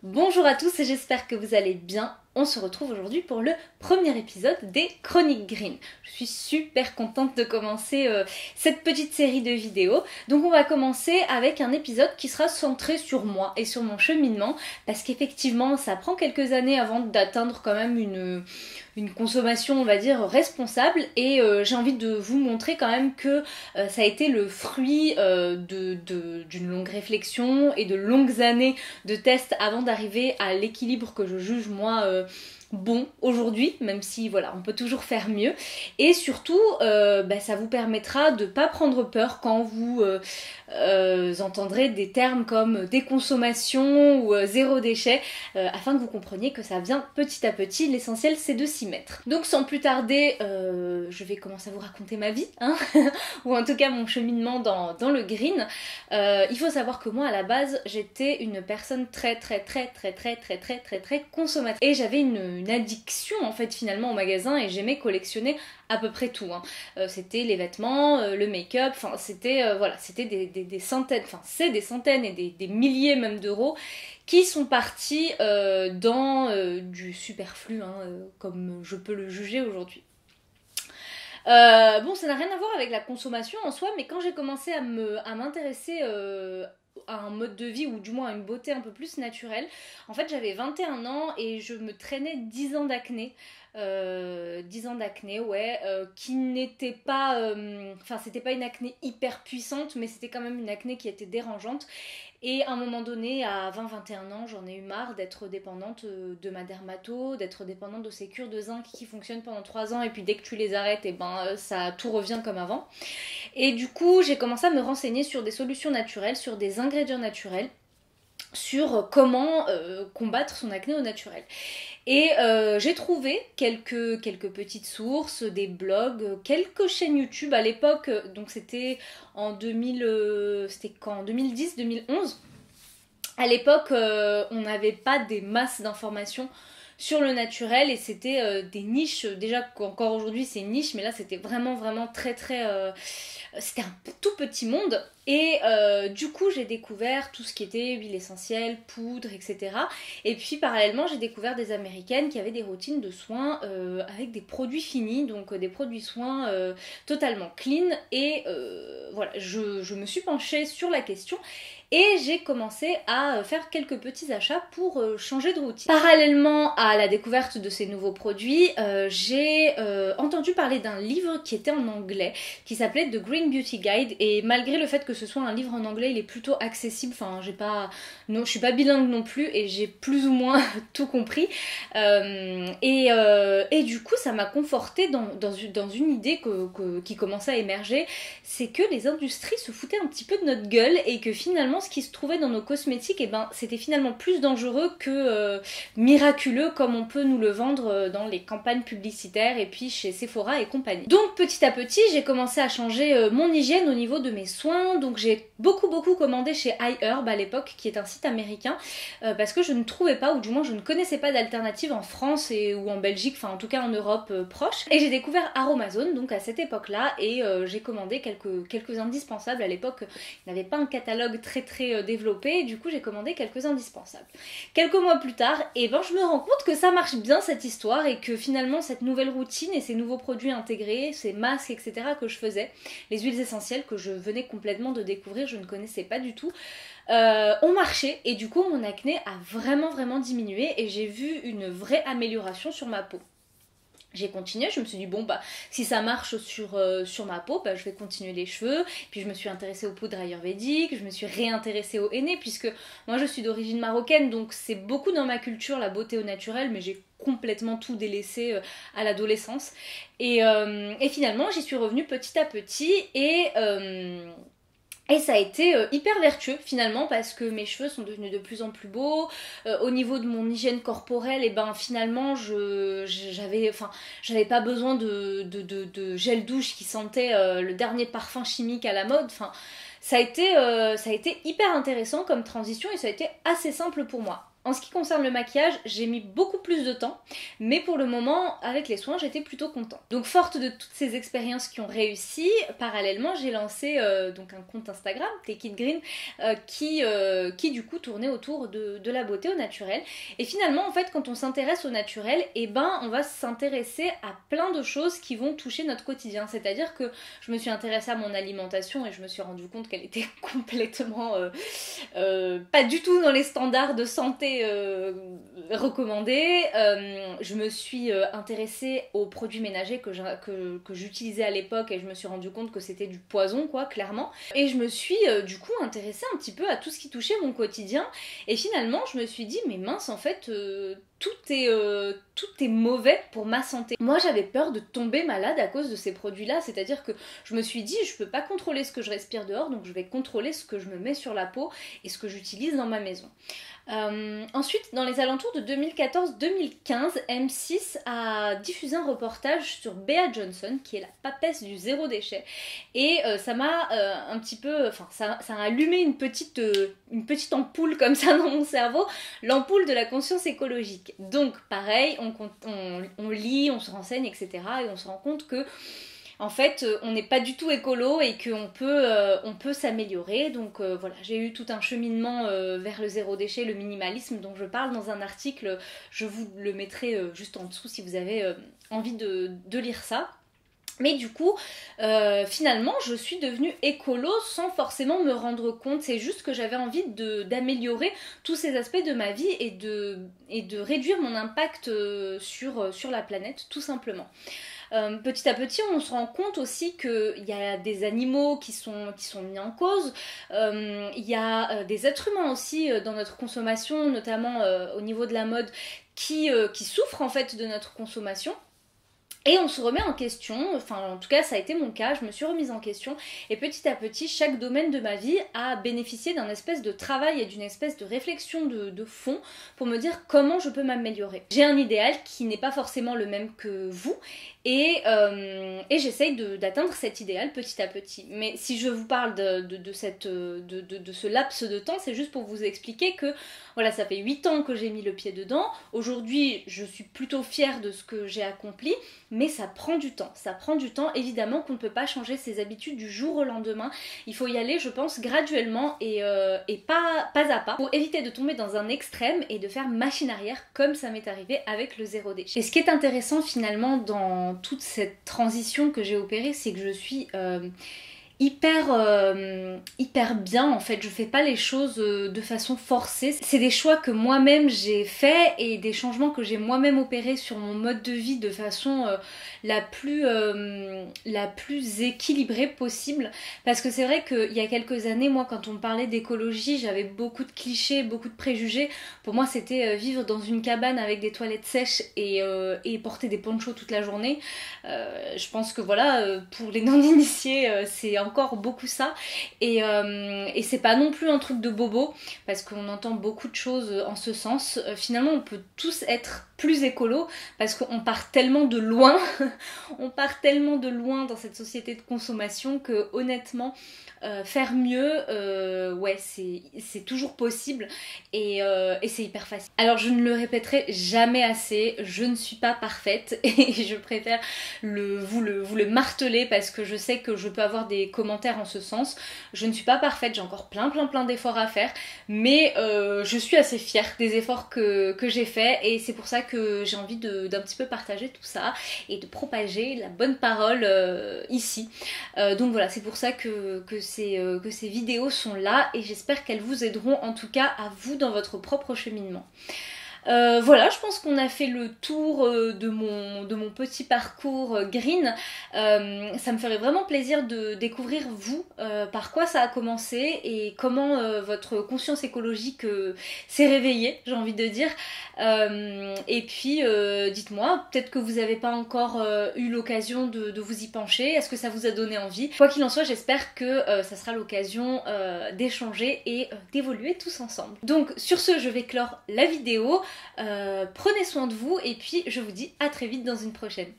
Bonjour à tous et j'espère que vous allez bien. On se retrouve aujourd'hui pour le premier épisode des Chroniques Green. Je suis super contente de commencer cette petite série de vidéos. Donc on va commencer avec un épisode qui sera centré sur moi et sur mon cheminement parce qu'effectivement ça prend quelques années avant d'atteindre quand même une consommation on va dire responsable et j'ai envie de vous montrer quand même que ça a été le fruit d'une longue réflexion et de longues années de tests avant d'arriver à l'équilibre que je juge moi bon aujourd'hui, même si voilà, on peut toujours faire mieux. Et surtout, ça vous permettra de ne pas prendre peur quand vous entendrez des termes comme déconsommation ou zéro déchet, afin que vous compreniez que ça vient petit à petit. L'essentiel, c'est de s'y mettre. Donc sans plus tarder, je vais commencer à vous raconter ma vie, hein ou en tout cas mon cheminement dans le green. Il faut savoir que moi, à la base, j'étais une personne très consommatrice. Et j'avais une addiction en fait finalement au magasin et j'aimais collectionner à peu près tout. C'était les vêtements, le make-up, enfin c'était voilà, c'était des centaines, enfin c'est des centaines et des milliers même d'euros qui sont partis dans du superflu, comme je peux le juger aujourd'hui. Bon, ça n'a rien à voir avec la consommation en soi, mais quand j'ai commencé à m'intéresser à un mode de vie ou du moins à une beauté un peu plus naturelle, en fait j'avais 21 ans et je me traînais 10 ans d'acné. 10 ans d'acné, ouais, qui n'était pas... Enfin, c'était pas une acné hyper puissante, mais c'était quand même une acné qui était dérangeante. Et à un moment donné, à 20-21 ans, j'en ai eu marre d'être dépendante de ma dermato, d'être dépendante de ces cures de zinc qui fonctionnent pendant 3 ans et puis dès que tu les arrêtes, et ça tout revient comme avant. Et du coup, j'ai commencé à me renseigner sur des solutions naturelles, sur des ingrédients naturels, sur comment combattre son acné au naturel. Et j'ai trouvé quelques petites sources, des blogs, quelques chaînes YouTube à l'époque, donc c'était en 2000, c'était quand, en 2010-2011. À l'époque, on n'avait pas des masses d'informations sur le naturel et c'était des niches, déjà qu'encore aujourd'hui c'est une niche, mais là c'était vraiment très c'était un tout petit monde. Et du coup j'ai découvert tout ce qui était huile essentielle, poudre, etc. Et puis parallèlement j'ai découvert des américaines qui avaient des routines de soins avec des produits finis, donc des produits soins totalement clean. Et voilà, je me suis penchée sur la question et j'ai commencé à faire quelques petits achats pour changer de routine. Parallèlement à la découverte de ces nouveaux produits, j'ai entendu parler d'un livre qui était en anglais, qui s'appelait The Green Beauty Guide, et malgré le fait que ce soit un livre en anglais, il est plutôt accessible, enfin je suis pas bilingue non plus et j'ai plus ou moins tout compris. Et du coup ça m'a confortée dans une idée qui commençait à émerger, c'est que les industries se foutaient un petit peu de notre gueule et que finalement ce qui se trouvait dans nos cosmétiques, c'était finalement plus dangereux que miraculeux comme on peut nous le vendre dans les campagnes publicitaires et puis chez Sephora et compagnie. Donc petit à petit j'ai commencé à changer mon hygiène au niveau de mes soins, donc j'ai beaucoup commandé chez iHerb à l'époque, qui est un site américain, parce que je ne trouvais pas, ou du moins je ne connaissais pas d'alternative en France ou en Belgique, enfin en tout cas en Europe proche. Et j'ai découvert Aromazone donc à cette époque là et j'ai commandé quelques indispensables. À l'époque il n'y avait pas un catalogue très développé, du coup j'ai commandé quelques indispensables. Quelques mois plus tard, je me rends compte que ça marche bien cette histoire et que finalement cette nouvelle routine et ces nouveaux produits intégrés, ces masques, etc. que je faisais, les huiles essentielles que je venais complètement de découvrir, je ne connaissais pas du tout, ont marché et du coup mon acné a vraiment diminué et j'ai vu une vraie amélioration sur ma peau. J'ai continué, je me suis dit bon si ça marche sur ma peau, je vais continuer les cheveux. Puis je me suis intéressée aux poudres ayurvédiques, je me suis réintéressée au henné puisque moi je suis d'origine marocaine, donc c'est beaucoup dans ma culture la beauté au naturel, mais j'ai complètement tout délaissé à l'adolescence. Et finalement j'y suis revenue petit à petit et ça a été hyper vertueux finalement parce que mes cheveux sont devenus de plus en plus beaux. Au niveau de mon hygiène corporelle, finalement j'avais pas besoin de gel douche qui sentait le dernier parfum chimique à la mode. Enfin, ça a été hyper intéressant comme transition et ça a été assez simple pour moi. En ce qui concerne le maquillage, j'ai mis beaucoup plus de temps, mais pour le moment, avec les soins, j'étais plutôt contente. Donc forte de toutes ces expériences qui ont réussi, parallèlement, j'ai lancé donc un compte Instagram, Take It Green, qui du coup tournait autour de la beauté au naturel. Et finalement, en fait, quand on s'intéresse au naturel, eh ben, on va s'intéresser à plein de choses qui vont toucher notre quotidien. C'est-à-dire que je me suis intéressée à mon alimentation et je me suis rendu compte qu'elle était complètement pas du tout dans les standards de santé recommandés. Je me suis intéressée aux produits ménagers que j'utilisais à l'époque et je me suis rendu compte que c'était du poison, quoi, clairement. Et je me suis du coup intéressée un petit peu à tout ce qui touchait mon quotidien. Et finalement, je me suis dit, mais mince, en fait, tout est mauvais pour ma santé. Moi, j'avais peur de tomber malade à cause de ces produits-là, c'est-à-dire que je me suis dit, je peux pas contrôler ce que je respire dehors, donc je vais contrôler ce que je me mets sur la peau et ce que j'utilise dans ma maison. Ensuite, dans les alentours de 2014-2015, M6 a diffusé un reportage sur Bea Johnson, qui est la papesse du zéro déchet, et ça m'a un petit peu, enfin ça a allumé une petite ampoule comme ça dans mon cerveau, l'ampoule de la conscience écologique. Donc pareil, on lit, on se renseigne, etc. et on se rend compte que en fait, on n'est pas du tout écolo et qu'on peut s'améliorer. Donc voilà, j'ai eu tout un cheminement vers le zéro déchet, le minimalisme dont je parle dans un article. Je vous le mettrai juste en dessous si vous avez envie de lire ça. Mais du coup, finalement, je suis devenue écolo sans forcément me rendre compte. C'est juste que j'avais envie d'améliorer tous ces aspects de ma vie et de réduire mon impact sur la planète, tout simplement. Petit à petit, on se rend compte aussi qu'il y a des animaux qui sont mis en cause. Il y a des êtres humains aussi dans notre consommation, notamment au niveau de la mode, qui souffrent en fait de notre consommation. Et on se remet en question, enfin en tout cas ça a été mon cas, je me suis remise en question et petit à petit chaque domaine de ma vie a bénéficié d'un espèce de travail et d'une espèce de réflexion de fond pour me dire comment je peux m'améliorer. J'ai un idéal qui n'est pas forcément le même que vous et j'essaye d'atteindre cet idéal petit à petit. Mais si je vous parle de ce laps de temps, c'est juste pour vous expliquer que voilà, ça fait 8 ans que j'ai mis le pied dedans. Aujourd'hui, je suis plutôt fière de ce que j'ai accompli, mais ça prend du temps. Ça prend du temps, évidemment qu'on ne peut pas changer ses habitudes du jour au lendemain. Il faut y aller, je pense, graduellement et pas à pas pour éviter de tomber dans un extrême et de faire machine arrière comme ça m'est arrivé avec le zéro déchet. Et ce qui est intéressant finalement dans toute cette transition que j'ai opérée, c'est que je suis hyper bien en fait. Je fais pas les choses de façon forcée. C'est des choix que moi-même j'ai fait et des changements que j'ai moi-même opérés sur mon mode de vie de façon la plus équilibrée possible. Parce que c'est vrai qu'il y a quelques années, moi quand on me parlait d'écologie, j'avais beaucoup de clichés, beaucoup de préjugés. Pour moi c'était vivre dans une cabane avec des toilettes sèches et porter des ponchos toute la journée. Je pense que voilà, pour les non-initiés, c'est encore beaucoup ça et c'est pas non plus un truc de bobo parce qu'on entend beaucoup de choses en ce sens. Finalement on peut tous être plus écolo parce qu'on part tellement de loin on part tellement de loin dans cette société de consommation que honnêtement faire mieux, ouais c'est toujours possible et c'est hyper facile. Alors je ne le répéterai jamais assez, je ne suis pas parfaite et je préfère vous le marteler parce que je sais que je peux avoir des commentaires en ce sens. Je ne suis pas parfaite, j'ai encore plein d'efforts à faire, mais je suis assez fière des efforts que j'ai faits et c'est pour ça que j'ai envie d'un petit peu partager tout ça et de propager la bonne parole ici. Donc voilà, c'est pour ça que ces vidéos sont là et j'espère qu'elles vous aideront en tout cas à vous dans votre propre cheminement. Voilà, je pense qu'on a fait le tour de mon petit parcours green. Ça me ferait vraiment plaisir de découvrir vous, par quoi ça a commencé et comment votre conscience écologique s'est réveillée, j'ai envie de dire. Et puis dites-moi, peut-être que vous n'avez pas encore eu l'occasion de vous y pencher. Est-ce que ça vous a donné envie? Quoi qu'il en soit, j'espère que ça sera l'occasion d'échanger et d'évoluer tous ensemble. Donc sur ce, je vais clore la vidéo. Prenez soin de vous et puis je vous dis à très vite dans une prochaine.